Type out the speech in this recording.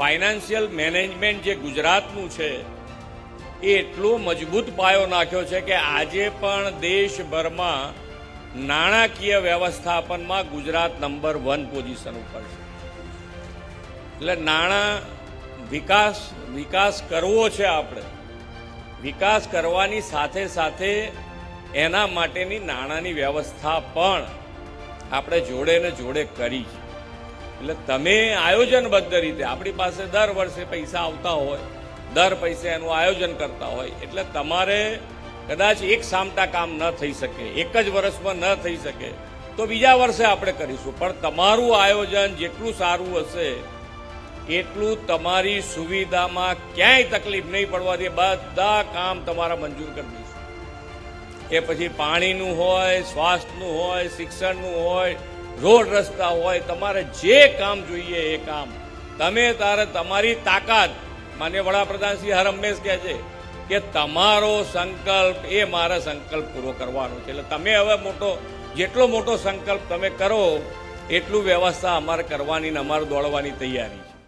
Financial management જે ગુજરાતનું છે એ એટલો મજબૂત પાયો નાખ્યો છે કે આજે પણ દેશભરમાં નાણાકીય વ્યવસ્થાપનમાં ગુજરાત નંબર 1 પોઝિશન ઉપર છે. એટલે વિકાસ કરવો છે. આપણે વિકાસ કરવાની સાથે સાથે એના માટેની નાણાંની વ્યવસ્થા પણ આપણે જોડે ને જોડે કરી છે. એટલે તમે આયોજનબદ્ધ રીતે આપણી પાસે દર વર્ષે પૈસા આવતા હોય, દર પૈસે એનું આયોજન કરતા હોય, એટલે તમારે કદાચ એક સામટા કામ ન થઈ શકે, એક જ વર્ષમાં ન થઈ શકે તો બીજા વર્ષે આપણે કરીશું. પણ તમારું આયોજન જેટલું સારું હશે એટલું તમારી સુવિધામાં ક્યાંય તકલીફ નહીં પડવા દે. બધા કામ તમારા મંજૂર કરી દઈશું. એ પછી પાણીનું હોય, સ્વાસ્થ્યનું હોય, શિક્ષણનું હોય, રોડ રસ્તા હોય, તમારે જે કામ જોઈએ એ કામ તમે તારે તમારી તાકાત. માન્ય વડાપ્રધાન શ્રી હરહંમેશ કહે છે કે તમારો સંકલ્પ એ મારા સંકલ્પ પૂરો કરવાનો છે. એટલે તમે હવે જેટલો મોટો સંકલ્પ તમે કરો એટલું વ્યવસ્થા અમારે કરવાની ને અમારે દોડવાની તૈયારી છે.